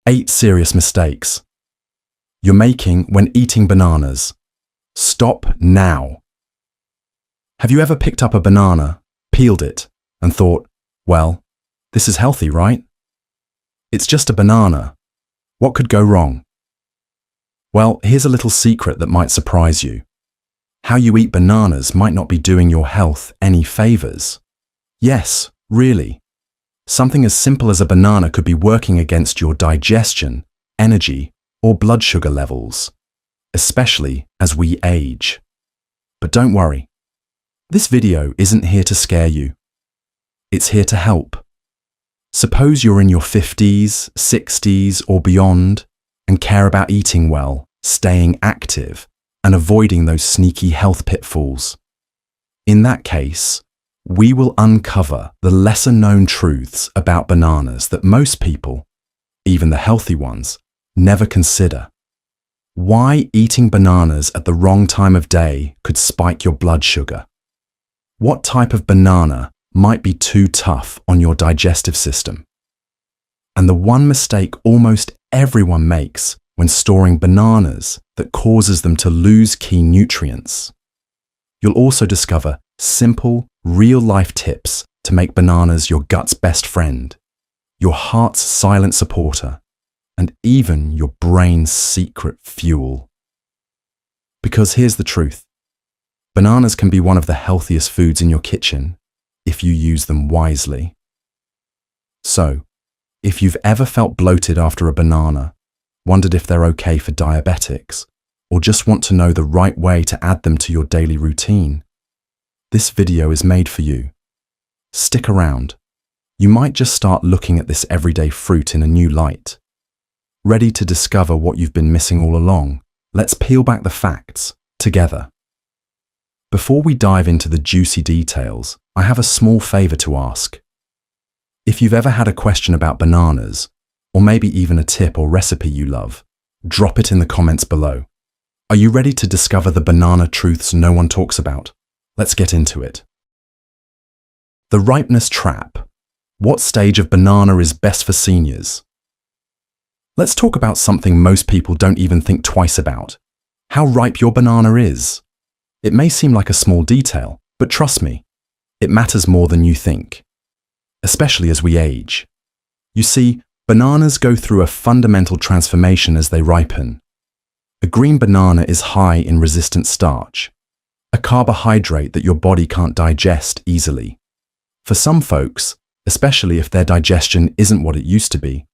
8 serious mistakes you're making when eating bananas. Stop now. Have you ever picked up a banana, peeled it, and thought, well, this is healthy, right? It's just a banana. What could go wrong? Well, here's a little secret that might surprise you. How you eat bananas might not be doing your health any favors. Yes, really. Something as simple as a banana could be working against your digestion, energy, or blood sugar levels, especially as we age. But don't worry. This video isn't here to scare you. It's here to help. Suppose you're in your 50s, 60s, or beyond and care about eating well, staying active, and avoiding those sneaky health pitfalls. In that case, we will uncover the lesser-known truths about bananas that most people, even the healthy ones, never consider. Why eating bananas at the wrong time of day could spike your blood sugar. What type of banana might be too tough on your digestive system. And the one mistake almost everyone makes when storing bananas that causes them to lose key nutrients. You'll also discover simple, real-life tips to make bananas your gut's best friend, your heart's silent supporter, and even your brain's secret fuel. Because here's the truth. Bananas can be one of the healthiest foods in your kitchen if you use them wisely. So, if you've ever felt bloated after a banana, wondered if they're okay for diabetics, or just want to know the right way to add them to your daily routine, this video is made for you. Stick around. You might just start looking at this everyday fruit in a new light. Ready to discover what you've been missing all along? Let's peel back the facts together. Before we dive into the juicy details, I have a small favor to ask. If you've ever had a question about bananas, or maybe even a tip or recipe you love, drop it in the comments below. Are you ready to discover the banana truths no one talks about? Let's get into it. The ripeness trap. What stage of banana is best for seniors? Let's talk about something most people don't even think twice about. How ripe your banana is. It may seem like a small detail, but trust me, it matters more than you think, especially as we age. You see, bananas go through a fundamental transformation as they ripen. A green banana is high in resistant starch, a carbohydrate that your body can't digest easily. For some folks, especially if their digestion isn't what it used to be,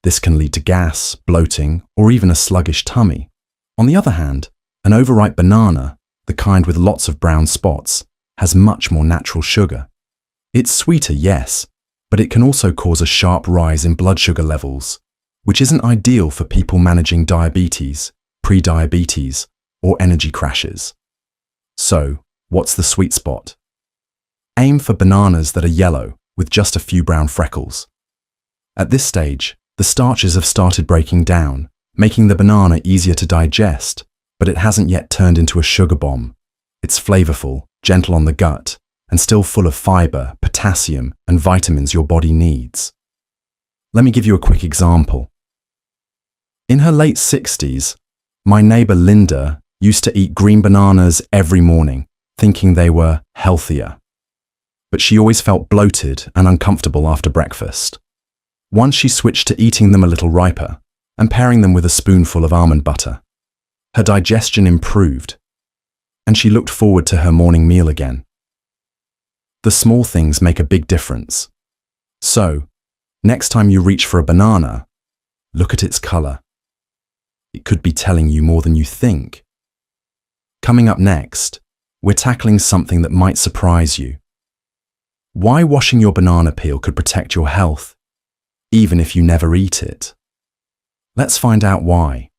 this can lead to gas, bloating, or even a sluggish tummy. On the other hand, an overripe banana, the kind with lots of brown spots, has much more natural sugar. It's sweeter, yes, but it can also cause a sharp rise in blood sugar levels, which isn't ideal for people managing diabetes, pre-diabetes, or energy crashes. So, what's the sweet spot? Aim for bananas that are yellow with just a few brown freckles. At this stage, the starches have started breaking down, making the banana easier to digest, but it hasn't yet turned into a sugar bomb. It's flavorful, gentle on the gut, and still full of fiber, potassium, and vitamins your body needs. Let me give you a quick example. In her late 60s, my neighbor Linda used to eat green bananas every morning, thinking they were healthier. But she always felt bloated and uncomfortable after breakfast. Once she switched to eating them a little riper and pairing them with a spoonful of almond butter, her digestion improved, and she looked forward to her morning meal again. The small things make a big difference. So, next time you reach for a banana, look at its color. It could be telling you more than you think. Coming up next, we're tackling something that might surprise you. Why washing your banana peel could protect your health, even if you never eat it. Let's find out why.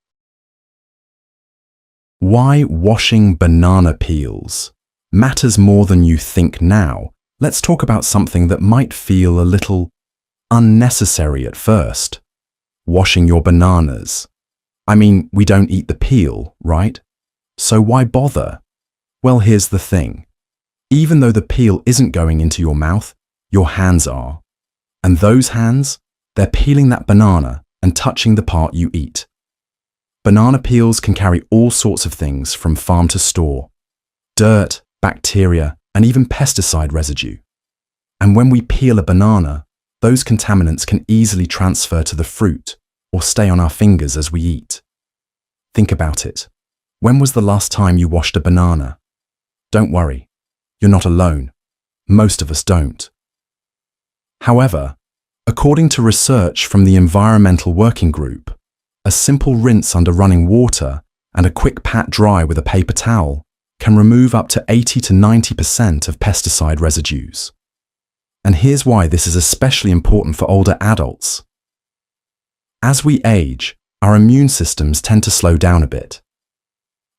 Why washing banana peels matters more than you think now. Let's talk about something that might feel a little unnecessary at first. Washing your bananas. I mean, we don't eat the peel, right? So why bother? Well, here's the thing. Even though the peel isn't going into your mouth, your hands are. And those hands, they're peeling that banana and touching the part you eat. Banana peels can carry all sorts of things from farm to store: dirt, bacteria, and even pesticide residue. And when we peel a banana, those contaminants can easily transfer to the fruit or stay on our fingers as we eat. Think about it. When was the last time you washed a banana? Don't worry, you're not alone. Most of us don't. However, according to research from the Environmental Working Group, a simple rinse under running water and a quick pat dry with a paper towel can remove up to 80 to 90% of pesticide residues. And here's why this is especially important for older adults. As we age, our immune systems tend to slow down a bit.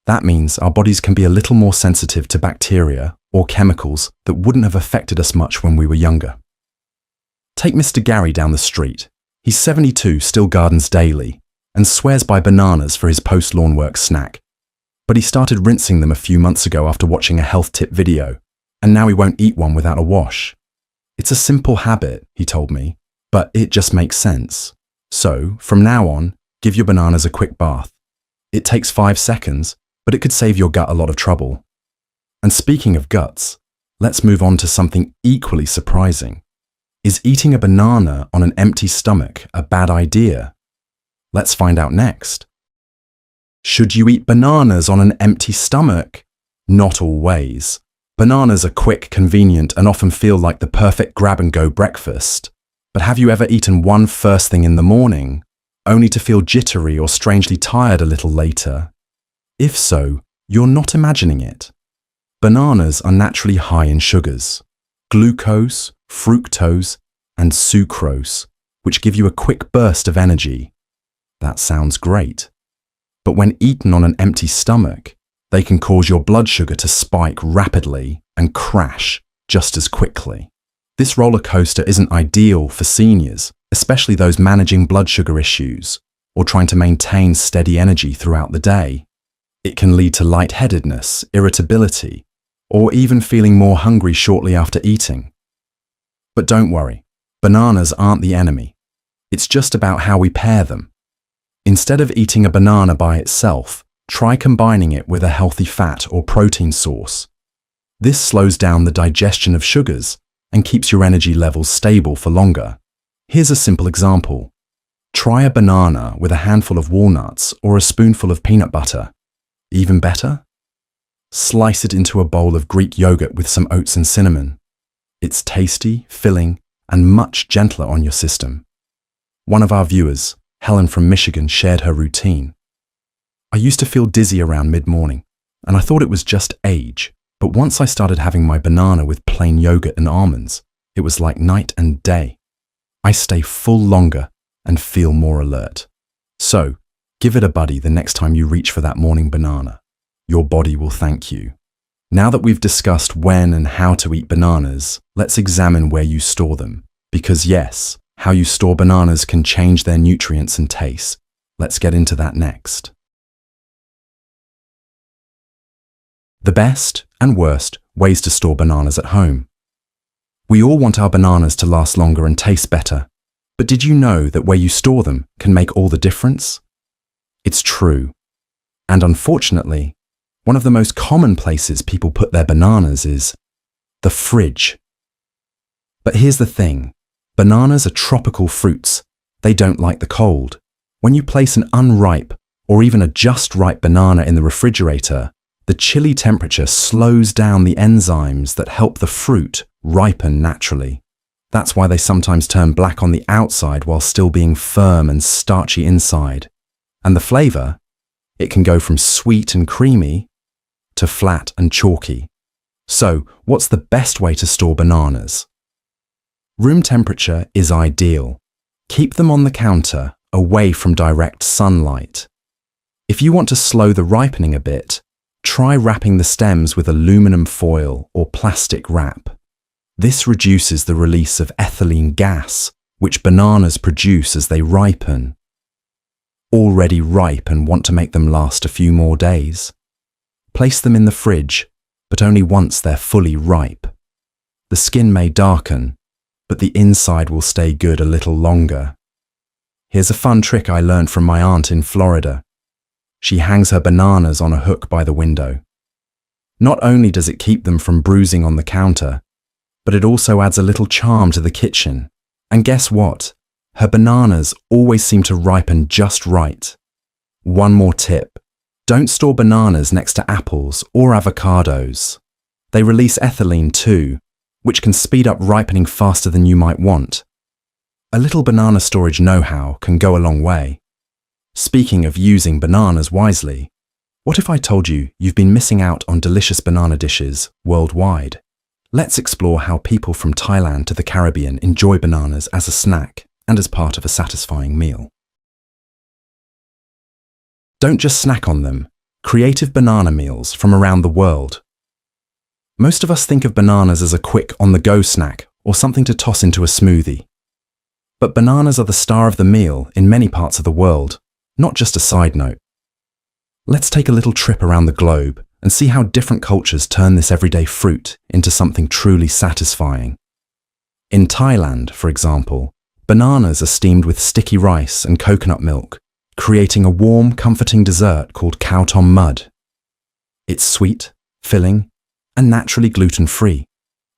That means our bodies can be a little more sensitive to bacteria or chemicals that wouldn't have affected us much when we were younger. Take Mr. Gary down the street. He's 72, still gardens daily, and swears by bananas for his post-lawn work snack. But he started rinsing them a few months ago after watching a health tip video, and now he won't eat one without a wash. It's a simple habit, he told me, but it just makes sense. So, from now on, give your bananas a quick bath. It takes 5 seconds, but it could save your gut a lot of trouble. And speaking of guts, let's move on to something equally surprising. Is eating a banana on an empty stomach a bad idea? Let's find out next. Should you eat bananas on an empty stomach? Not always. Bananas are quick, convenient, and often feel like the perfect grab-and-go breakfast. But have you ever eaten one first thing in the morning, only to feel jittery or strangely tired a little later? If so, you're not imagining it. Bananas are naturally high in sugars: glucose, fructose, and sucrose, which give you a quick burst of energy. That sounds great. But when eaten on an empty stomach, they can cause your blood sugar to spike rapidly and crash just as quickly. This roller coaster isn't ideal for seniors, especially those managing blood sugar issues or trying to maintain steady energy throughout the day. It can lead to lightheadedness, irritability, or even feeling more hungry shortly after eating. But don't worry, bananas aren't the enemy. It's just about how we pair them. Instead of eating a banana by itself, try combining it with a healthy fat or protein source. This slows down the digestion of sugars and keeps your energy levels stable for longer. Here's a simple example. Try a banana with a handful of walnuts or a spoonful of peanut butter. Even better? Slice it into a bowl of Greek yogurt with some oats and cinnamon. It's tasty, filling, and much gentler on your system. One of our viewers, Helen from Michigan, shared her routine. I used to feel dizzy around mid-morning, and I thought it was just age. But once I started having my banana with plain yogurt and almonds, it was like night and day. I stay full longer and feel more alert. So, give it a buddy the next time you reach for that morning banana. Your body will thank you. Now that we've discussed when and how to eat bananas, let's examine where you store them. Because yes, how you store bananas can change their nutrients and taste. Let's get into that next. The best and worst ways to store bananas at home. We all want our bananas to last longer and taste better, but did you know that where you store them can make all the difference? It's true. And unfortunately, one of the most common places people put their bananas is the fridge. But here's the thing. Bananas are tropical fruits. They don't like the cold. When you place an unripe or even a just ripe banana in the refrigerator, the chilly temperature slows down the enzymes that help the fruit ripen naturally. That's why they sometimes turn black on the outside while still being firm and starchy inside. And the flavor? It can go from sweet and creamy to flat and chalky. So, what's the best way to store bananas? Room temperature is ideal. Keep them on the counter, away from direct sunlight. If you want to slow the ripening a bit, try wrapping the stems with aluminum foil or plastic wrap. This reduces the release of ethylene gas, which bananas produce as they ripen. Already ripe and want to make them last a few more days? Place them in the fridge, but only once they're fully ripe. The skin may darken, but the inside will stay good a little longer. Here's a fun trick I learned from my aunt in Florida. She hangs her bananas on a hook by the window. Not only does it keep them from bruising on the counter, but it also adds a little charm to the kitchen. And guess what? Her bananas always seem to ripen just right. One more tip. Don't store bananas next to apples or avocados. They release ethylene too, which can speed up ripening faster than you might want. A little banana storage know-how can go a long way. Speaking of using bananas wisely, what if I told you you've been missing out on delicious banana dishes worldwide? Let's explore how people from Thailand to the Caribbean enjoy bananas as a snack and as part of a satisfying meal. Don't just snack on them. Creative banana meals from around the world. Most of us think of bananas as a quick on-the-go snack or something to toss into a smoothie. But bananas are the star of the meal in many parts of the world, not just a side note. Let's take a little trip around the globe and see how different cultures turn this everyday fruit into something truly satisfying. In Thailand, for example, bananas are steamed with sticky rice and coconut milk, creating a warm, comforting dessert called khao tom mud. It's sweet, filling, and naturally gluten-free,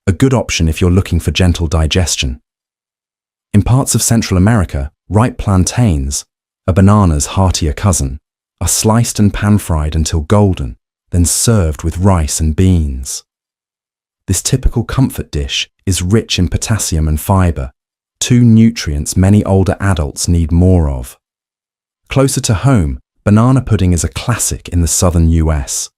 a good option if you're looking for gentle digestion. In parts of Central America, ripe plantains, a banana's heartier cousin, are sliced and pan-fried until golden, then served with rice and beans. This typical comfort dish is rich in potassium and fiber, two nutrients many older adults need more of. Closer to home, banana pudding is a classic in the southern US.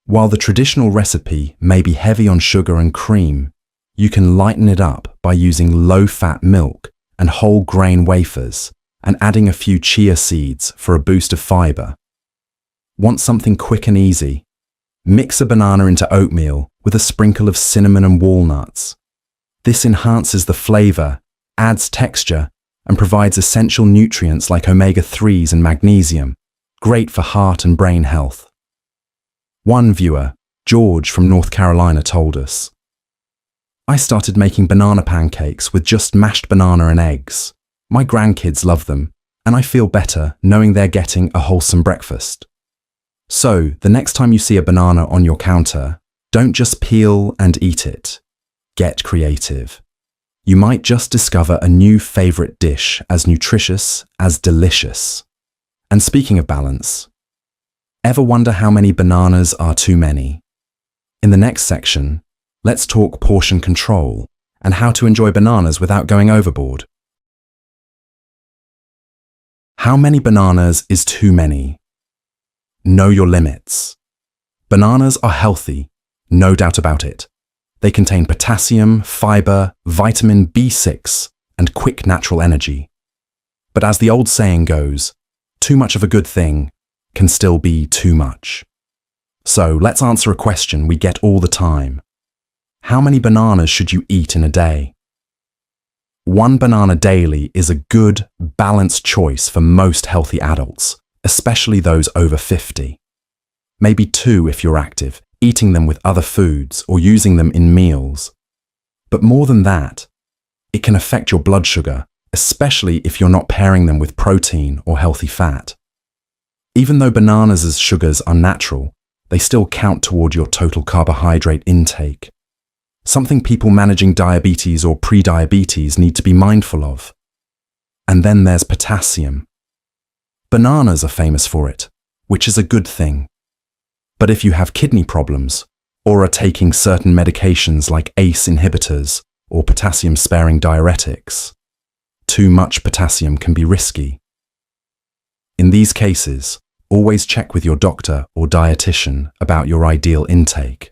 While the traditional recipe may be heavy on sugar and cream, you can lighten it up by using low-fat milk and whole grain wafers and adding a few chia seeds for a boost of fiber. Want something quick and easy? Mix a banana into oatmeal with a sprinkle of cinnamon and walnuts. This enhances the flavor, adds texture, and provides essential nutrients like omega-3s and magnesium, great for heart and brain health. One viewer, George from North Carolina, told us, "I started making banana pancakes with just mashed banana and eggs. My grandkids love them, and I feel better knowing they're getting a wholesome breakfast." So, the next time you see a banana on your counter, don't just peel and eat it. Get creative. You might just discover a new favorite dish as nutritious as delicious. And speaking of balance, ever wonder how many bananas are too many? In the next section, let's talk portion control and how to enjoy bananas without going overboard. How many bananas is too many? Know your limits. Bananas are healthy, no doubt about it. They contain potassium, fiber, vitamin B6, and quick natural energy. But as the old saying goes, too much of a good thing can still be too much. So let's answer a question we get all the time. How many bananas should you eat in a day? One banana daily is a good, balanced choice for most healthy adults, especially those over 50. Maybe two if you're active, eating them with other foods or using them in meals. But more than that, it can affect your blood sugar, especially if you're not pairing them with protein or healthy fat. Even though bananas' sugars are natural, they still count toward your total carbohydrate intake. Something people managing diabetes or pre-diabetes need to be mindful of. And then there's potassium. Bananas are famous for it, which is a good thing. But if you have kidney problems, or are taking certain medications like ACE inhibitors or potassium-sparing diuretics, too much potassium can be risky. In these cases, always check with your doctor or dietitian about your ideal intake.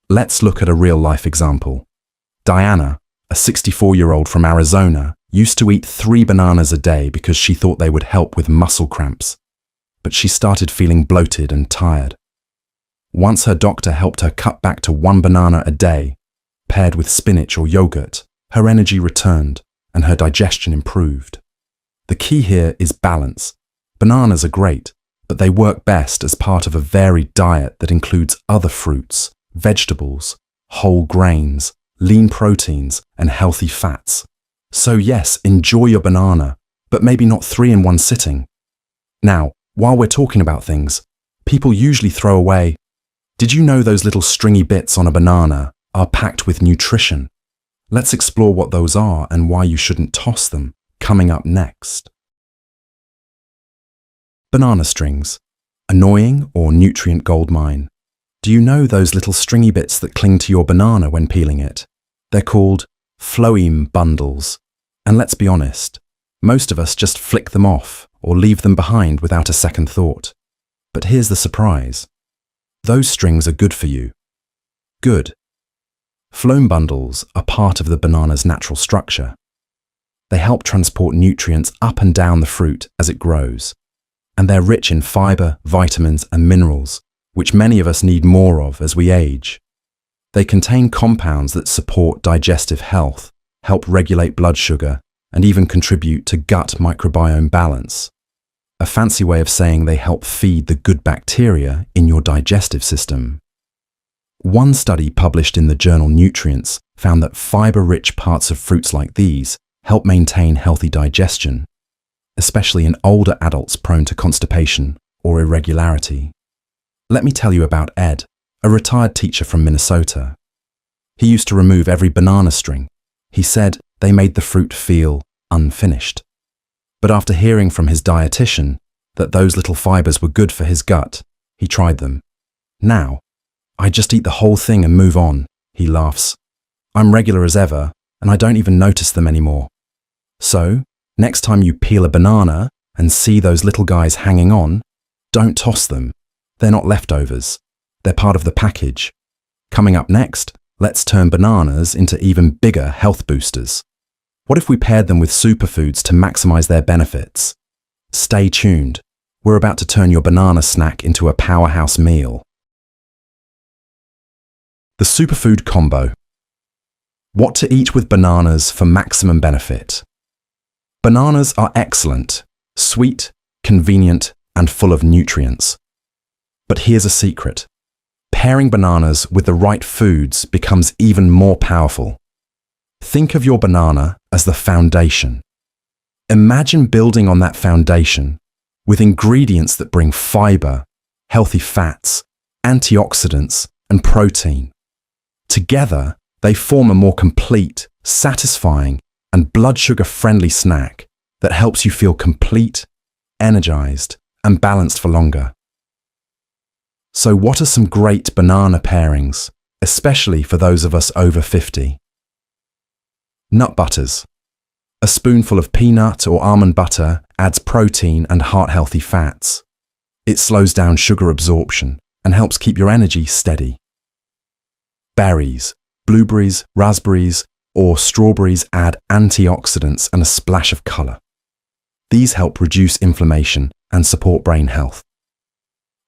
Let's look at a real-life example. Diana, a 64-year-old from Arizona, used to eat 3 bananas a day because she thought they would help with muscle cramps, but she started feeling bloated and tired. Once her doctor helped her cut back to 1 banana a day, paired with spinach or yogurt, her energy returned and her digestion improved. The key here is balance. Bananas are great, but they work best as part of a varied diet that includes other fruits, vegetables, whole grains, lean proteins, and healthy fats. So yes, enjoy your banana, but maybe not 3 in one sitting. Now, while we're talking about things, people usually throw away. Did you know those little stringy bits on a banana are packed with nutrition? Let's explore what those are and why you shouldn't toss them, coming up next. Banana strings. Annoying or nutrient goldmine. Do you know those little stringy bits that cling to your banana when peeling it? They're called phloem bundles. And let's be honest, most of us just flick them off or leave them behind without a second thought. But here's the surprise. Those strings are good for you. Good. Phloem bundles are part of the banana's natural structure. They help transport nutrients up and down the fruit as it grows. And they're rich in fiber, vitamins, and minerals, which many of us need more of as we age. They contain compounds that support digestive health, help regulate blood sugar, and even contribute to gut microbiome balance. A fancy way of saying they help feed the good bacteria in your digestive system. One study published in the journal Nutrients found that fiber-rich parts of fruits like these help maintain healthy digestion, especially in older adults prone to constipation or irregularity. Let me tell you about Ed, a retired teacher from Minnesota. He used to remove every banana string. He said they made the fruit feel unfinished. But after hearing from his dietitian that those little fibers were good for his gut, he tried them. Now, I just eat the whole thing and move on, he laughs. I'm regular as ever, and I don't even notice them anymore. So, next time you peel a banana and see those little guys hanging on, don't toss them. They're not leftovers. They're part of the package. Coming up next, let's turn bananas into even bigger health boosters. What if we paired them with superfoods to maximize their benefits? Stay tuned. We're about to turn your banana snack into a powerhouse meal. The superfood combo. What to eat with bananas for maximum benefit. Bananas are excellent, sweet, convenient, and full of nutrients. But here's a secret. Pairing bananas with the right foods becomes even more powerful. Think of your banana as the foundation. Imagine building on that foundation with ingredients that bring fiber, healthy fats, antioxidants, and protein. Together, they form a more complete, satisfying, and blood sugar-friendly snack that helps you feel complete, energized, and balanced for longer. So what are some great banana pairings, especially for those of us over 50? Nut butters. A spoonful of peanut or almond butter adds protein and heart-healthy fats. It slows down sugar absorption and helps keep your energy steady. Berries, blueberries, raspberries, or strawberries add antioxidants and a splash of color. These help reduce inflammation and support brain health.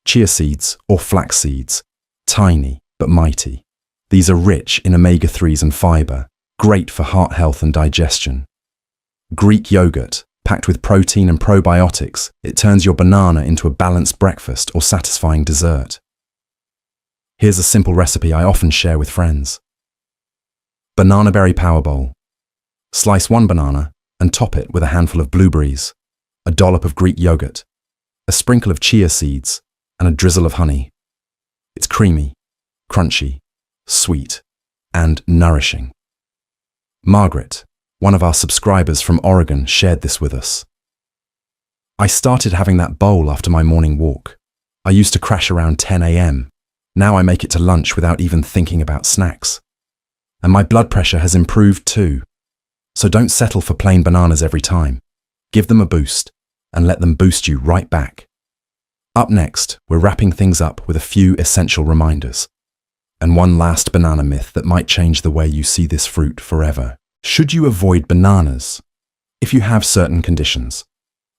Chia seeds or flax seeds, tiny but mighty. These are rich in omega-3s and fiber, great for heart health and digestion. Greek yogurt, packed with protein and probiotics, it turns your banana into a balanced breakfast or satisfying dessert. Here's a simple recipe I often share with friends. Banana berry power bowl. Slice one banana and top it with a handful of blueberries, a dollop of Greek yogurt, a sprinkle of chia seeds, and a drizzle of honey. It's creamy, crunchy, sweet, and nourishing. Margaret, one of our subscribers from Oregon, shared this with us. I started having that bowl after my morning walk. I used to crash around 10 a.m. Now I make it to lunch without even thinking about snacks. And my blood pressure has improved too. So don't settle for plain bananas every time. Give them a boost and let them boost you right back. Up next, we're wrapping things up with a few essential reminders. And one last banana myth that might change the way you see this fruit forever. Should you avoid bananas if you have certain conditions?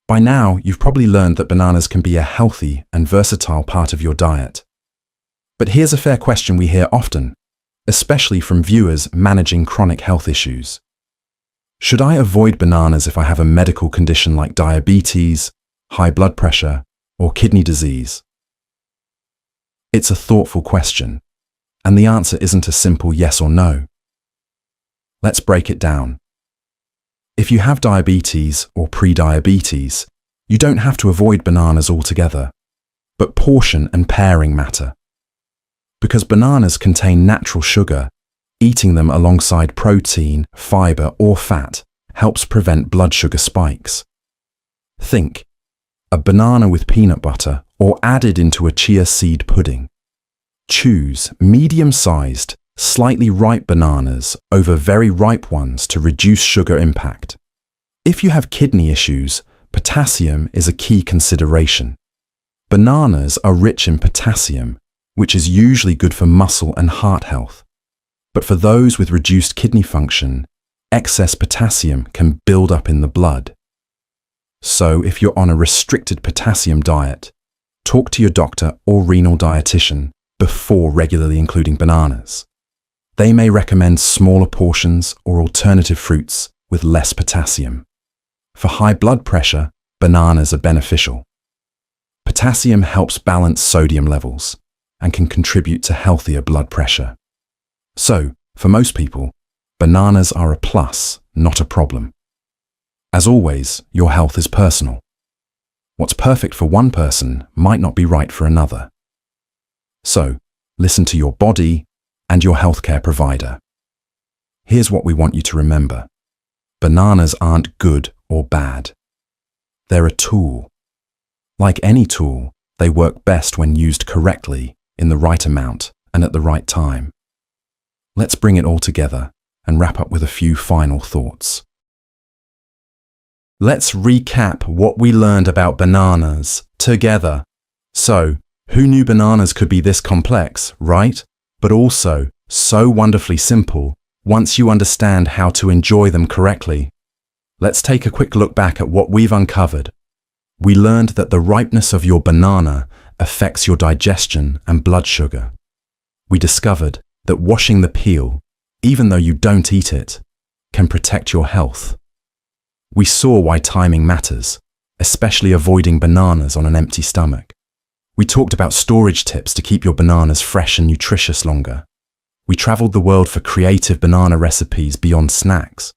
By now, you've probably learned that bananas can be a healthy and versatile part of your diet. But here's a fair question we hear often, especially from viewers managing chronic health issues. Should I avoid bananas if I have a medical condition like diabetes, high blood pressure, or kidney disease? It's a thoughtful question, and the answer isn't a simple yes or no. Let's break it down. If you have diabetes or pre-diabetes, you don't have to avoid bananas altogether, but portion and pairing matter. Because bananas contain natural sugar, eating them alongside protein, fiber, or fat helps prevent blood sugar spikes. Think, a banana with peanut butter or added into a chia seed pudding. Choose medium-sized, slightly ripe bananas over very ripe ones to reduce sugar impact. If you have kidney issues, potassium is a key consideration. Bananas are rich in potassium, which is usually good for muscle and heart health. But for those with reduced kidney function, excess potassium can build up in the blood. So if you're on a restricted potassium diet, talk to your doctor or renal dietitian before regularly including bananas. They may recommend smaller portions or alternative fruits with less potassium. For high blood pressure, bananas are beneficial. Potassium helps balance sodium levels and can contribute to healthier blood pressure. So, for most people, bananas are a plus, not a problem. As always, your health is personal. What's perfect for one person might not be right for another. So, listen to your body and your healthcare provider. Here's what we want you to remember. Bananas aren't good or bad. They're a tool. Like any tool, they work best when used correctly, in the right amount, and at the right time. Let's bring it all together and wrap up with a few final thoughts. Let's recap what we learned about bananas together. So, who knew bananas could be this complex, right? But also so wonderfully simple once you understand how to enjoy them correctly. Let's take a quick look back at what we've uncovered. We learned that the ripeness of your banana affects your digestion and blood sugar. We discovered that washing the peel, even though you don't eat it, can protect your health. We saw why timing matters, especially avoiding bananas on an empty stomach. We talked about storage tips to keep your bananas fresh and nutritious longer. We traveled the world for creative banana recipes beyond snacks.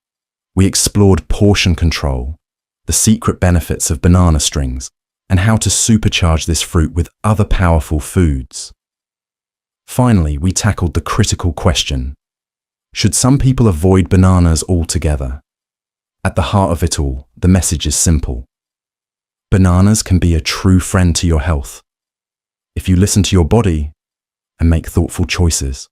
We explored portion control, the secret benefits of banana strings, and how to supercharge this fruit with other powerful foods. Finally, we tackled the critical question: should some people avoid bananas altogether? At the heart of it all, the message is simple. Bananas can be a true friend to your health if you listen to your body and make thoughtful choices.